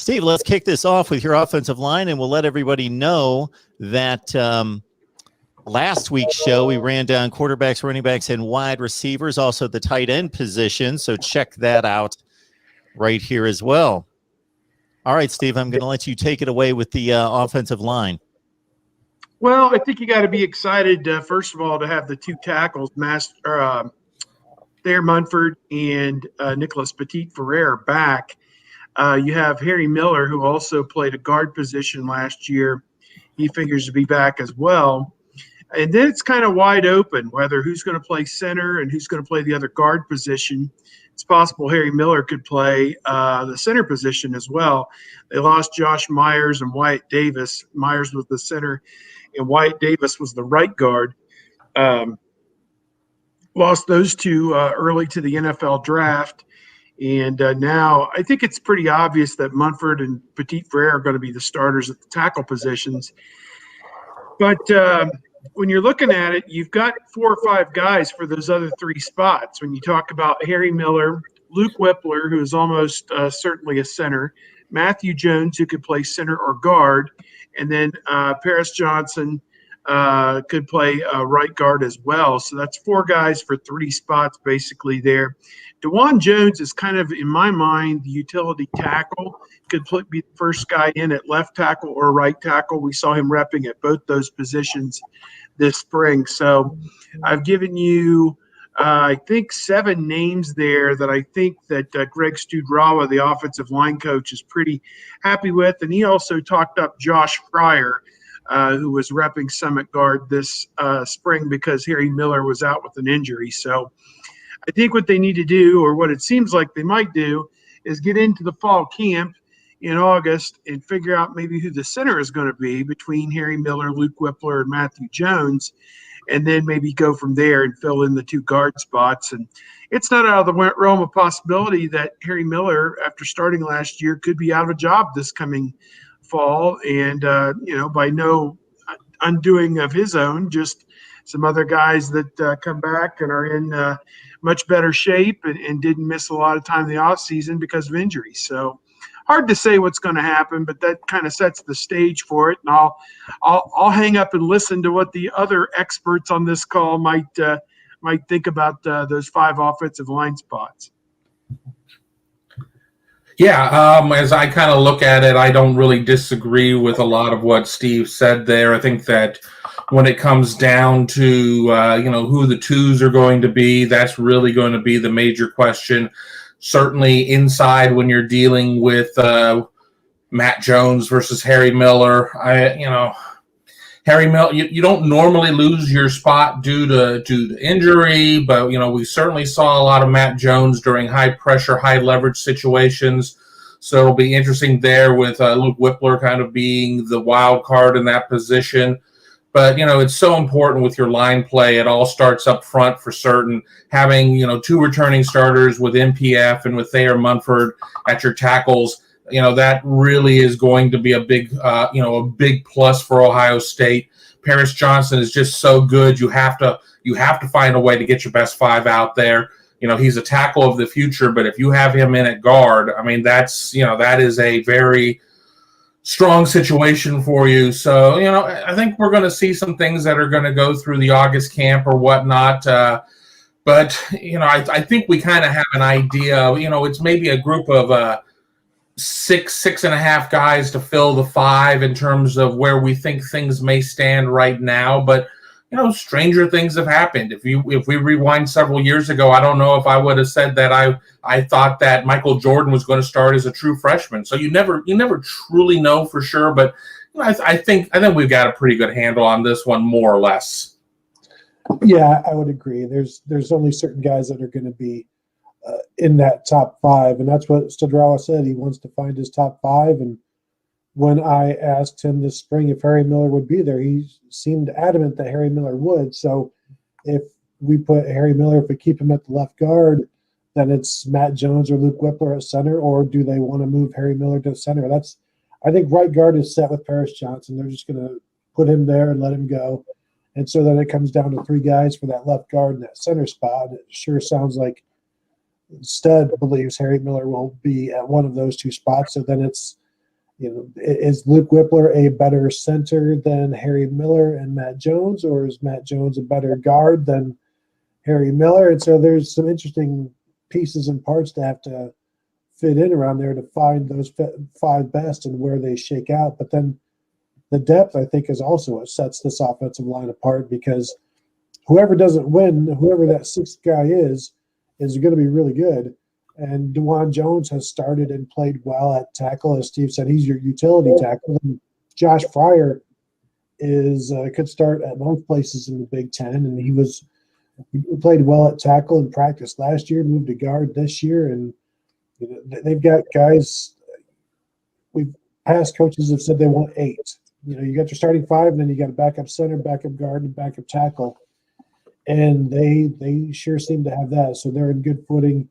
Steve, let's kick this off with your offensive line, and we'll let everybody know that last week's show we ran down quarterbacks, running backs, and wide receivers, also the tight end position. So check that out right here as well. All right, Steve, I'm going to let you take it away with the offensive line. Well, I think you got to be excited, first of all, to have the two tackles, Thayer Munford and Nicholas Petit-Ferrer back. You have Harry Miller, who also played a guard position last year. He figures to be back as well. And then it's kind of wide open whether who's going to play center and who's going to play the other guard position. It's possible Harry Miller could play the center position as well. They lost Josh Myers and Wyatt Davis. Myers was the center, and Wyatt Davis was the right guard. Lost those two early to the NFL draft. And now I think it's pretty obvious that Munford and Petit-Ferrer are going to be the starters at the tackle positions. But when you're looking at it, you've got 4 or 5 guys for those other 3 spots. When you talk about Harry Miller, Luke Whippler, who is almost certainly a center, Matthew Jones, who could play center or guard, and then Paris Johnson could play right guard as well. So that's 4 guys for 3 spots basically there. DeJuan Jones is kind of, in my mind, the utility tackle. Could be the first guy in at left tackle or right tackle. We saw him repping at both those positions this spring. So I've given you, I think, 7 names there that I think that Greg Studrawa, the offensive line coach, is pretty happy with. And he also talked up Josh Fryer, who was repping Summit Guard this spring because Harry Miller was out with an injury. So I think what they need to do, or what it seems like they might do, is get into the fall camp in August and figure out maybe who the center is going to be between Harry Miller, Luke Whippler, and Matthew Jones, and then maybe go from there and fill in the 2 guard spots. And it's not out of the realm of possibility that Harry Miller, after starting last year, could be out of a job this coming fall, and by no undoing of his own, just some other guys that come back and are in much better shape and didn't miss a lot of time in the off season because of injury. So hard to say what's going to happen, but that kind of sets the stage for it. And I'll hang up and listen to what the other experts on this call might think about those 5 offensive line spots. Yeah, as I kind of look at it, I don't really disagree with a lot of what Steve said there. I think that when it comes down to, who the 2s are going to be, that's really going to be the major question. Certainly inside when you're dealing with Matt Jones versus Harry Miller, Harry Miller, you don't normally lose your spot due to injury, but, we certainly saw a lot of Matt Jones during high-pressure, high-leverage situations. So it'll be interesting there with Luke Whippler kind of being the wild card in that position. But, it's so important with your line play. It all starts up front for certain. Having, 2 returning starters with MPF and with Thayer Munford at your tackles, that really is going to be a big plus for Ohio State. Paris Johnson is just so good. You have to find a way to get your best 5 out there. He's a tackle of the future, but if you have him in at guard, I mean, that is a very strong situation for you. So, I think we're going to see some things that are going to go through the August camp or whatnot. But, I think we kind of have an idea. It's maybe a group of 6 and a half guys to fill the 5 in terms of where we think things may stand right now. But, stranger things have happened. If we rewind several years ago, I don't know if I would have said that I thought that Michael Jordan was going to start as a true freshman. So you never truly know for sure. But I think we've got a pretty good handle on this one, more or less. Yeah, I would agree. There's only certain guys that are going to be in that top 5, and that's what Studrawa said. He wants to find his top 5, and when I asked him this spring if Harry Miller would be there, he seemed adamant that Harry Miller would. So if we put Harry Miller, if we keep him at the left guard, then it's Matt Jones or Luke Whippler at center, or do they want to move Harry Miller to center? I think right guard is set with Paris Johnson. They're just going to put him there and let him go. And so then it comes down to 3 guys for that left guard and that center spot. It sure sounds like Stud believes Harry Miller will be at one of those 2 spots. So then it's Is Luke Whippler a better center than Harry Miller and Matt Jones, or is Matt Jones a better guard than Harry Miller? And so there's some interesting pieces and parts to have to fit in around there to find those 5 best and where they shake out. But then the depth, I think, is also what sets this offensive line apart, because whoever doesn't win, whoever that 6th guy is going to be really good. And DeJuan Jones has started and played well at tackle. As Steve said, he's your utility tackle. And Josh Fryer could start at most places in the Big Ten, and he played well at tackle in practice last year, moved to guard this year, and they've got guys. Past coaches have said they want 8. You got your starting 5, and then you got a backup center, backup guard, and backup tackle, and they sure seem to have that. So they're in good footing.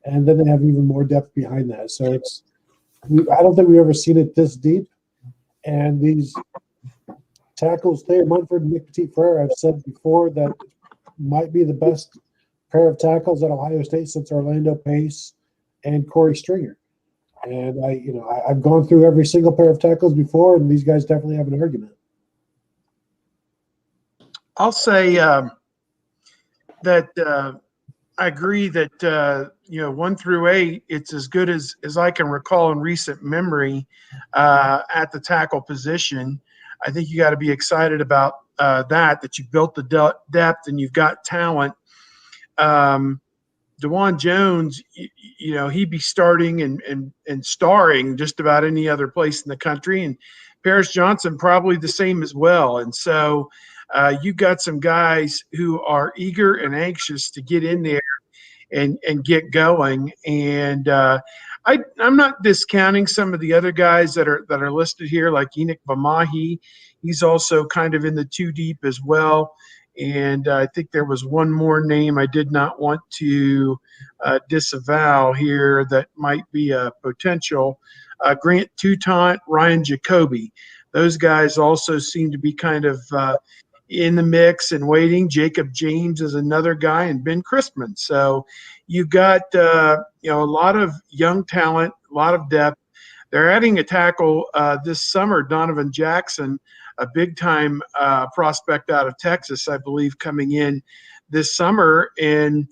And then they have even more depth behind that. So I don't think we've ever seen it this deep. And these tackles, Thayer Munford and Nick Petit-Frere, I've said before that might be the best pair of tackles at Ohio State since Orlando Pace and Corey Stringer. And I've gone through every single pair of tackles before, and these guys definitely have an argument. I'll say that I agree that 1 through 8, it's as good as I can recall in recent memory at the tackle position. I think you got to be excited about that you built the depth and you've got talent. DeJuan Jones, he'd be starting and starring just about any other place in the country, and Paris Johnson probably the same as well. And so you've got some guys who are eager and anxious to get in there and get going. And I'm not discounting some of the other guys that are listed here, like Enoch Vamahi. He's also kind of in the 2 deep as well. And I think there was one more name I did not want to disavow here that might be a potential. Grant Toutant, Ryan Jacoby. Those guys also seem to be kind of in the mix and waiting. Jacob James is another guy, and Ben Crispin. So you've got a lot of young talent, a lot of depth. They're adding a tackle this summer, Donovan Jackson, a big-time prospect out of Texas, I believe, coming in this summer. And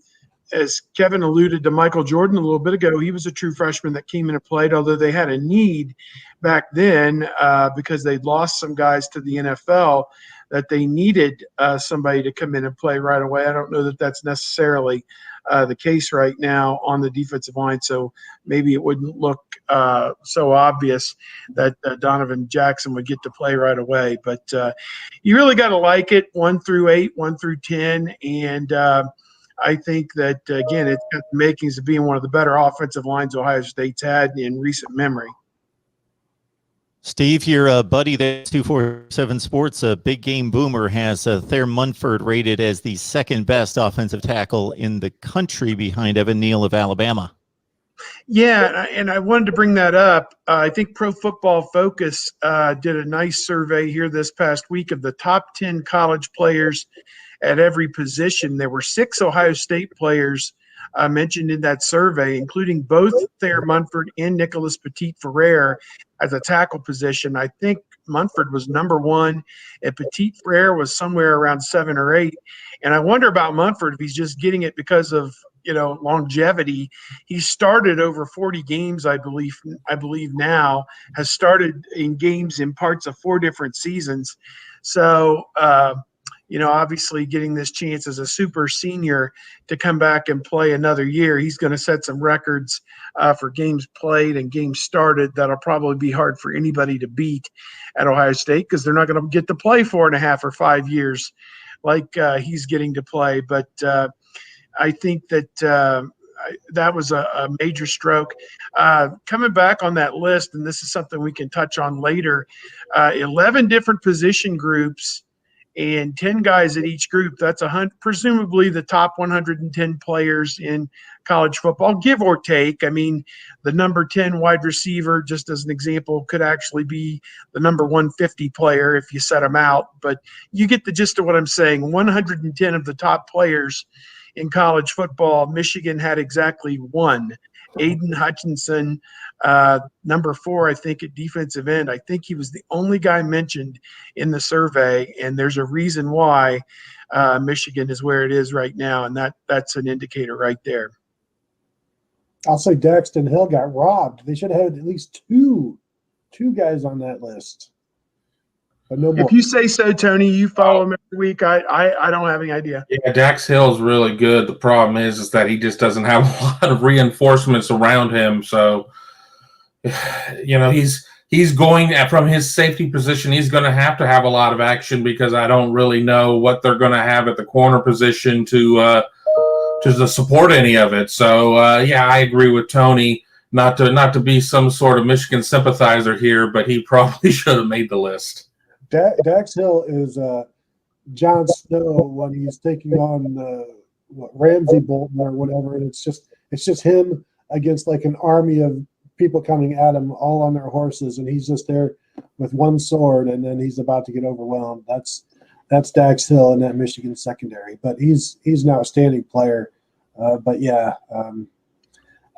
as Kevin alluded to Michael Jordan a little bit ago, he was a true freshman that came in and played, although they had a need back then because they'd lost some guys to the NFL, that they needed somebody to come in and play right away. I don't know that that's necessarily the case right now on the defensive line, so maybe it wouldn't look so obvious that Donovan Jackson would get to play right away. But you really got to like it, 1 through 8, 1 through 10, and I think that, again, it's got the makings of being one of the better offensive lines Ohio State's had in recent memory. Steve, your buddy there, 247 Sports, a Big Game Boomer, has Thayer Munford rated as the 2nd best offensive tackle in the country behind Evan Neal of Alabama. Yeah, and I wanted to bring that up. I think Pro Football Focus did a nice survey here this past week of the top 10 college players at every position. There were 6 Ohio State players mentioned in that survey, including both Thayer Munford and Nicholas Petit-Frere as a tackle position. I think Munford was number 1, and Petit-Frere was somewhere around 7 or 8. And I wonder about Munford if he's just getting it because of longevity. He started over 40 games, I believe now, has started in games in parts of 4 different seasons. So obviously getting this chance as a super senior to come back and play another year, he's going to set some records for games played and games started that'll probably be hard for anybody to beat at Ohio State, because they're not going to get to play 4.5 or 5 years like he's getting to play. But I think that that was a major stroke. Coming back on that list, and this is something we can touch on later, 11 different position groups and 10 guys at each group. That's presumably the top 110 players in college football, give or take. I mean, the number 10 wide receiver, just as an example, could actually be the number 150 player if you set them out. But you get the gist of what I'm saying. 110 of the top players in college football, Michigan had exactly 1 Aiden Hutchinson, number 4, I think, at defensive end. I think he was the only guy mentioned in the survey, and there's a reason why Michigan is where it is right now, and that's an indicator right there. I'll say Daxton Hill got robbed. They should have had at least two guys on that list. But no more. If you say so, Tony, you follow him every week. I don't have any idea. Yeah, Dax Hill's really good. The problem is that he just doesn't have a lot of reinforcements around him. So, he's going from his safety position. He's going to have a lot of action because I don't really know what they're going to have at the corner position to support any of it. So, I agree with Tony. Not to be some sort of Michigan sympathizer here, but he probably should have made the list. Dax Hill is Jon Snow when he's taking on Ramsey Bolton or whatever, and it's just him against like an army of people coming at him all on their horses, and he's just there with one sword, and then he's about to get overwhelmed. That's Dax Hill in that Michigan secondary, but he's an outstanding player. I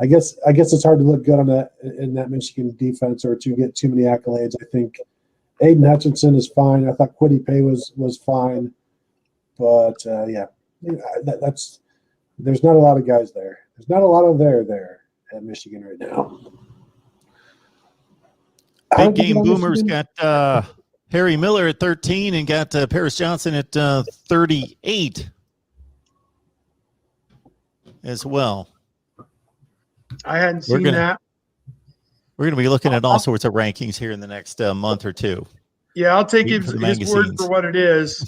guess it's hard to look good in that Michigan defense or to get too many accolades. I think Aiden Hutchinson is fine. I thought Kwity Paye was fine, but there's not a lot of guys there. There's not a lot of there at Michigan right now. Big Game Boomers got Harry Miller at 13 and got Paris Johnson at 38 as well. I hadn't seen that. We're going to be looking at all sorts of rankings here in the next month or two. Yeah, I'll take his word for what it is.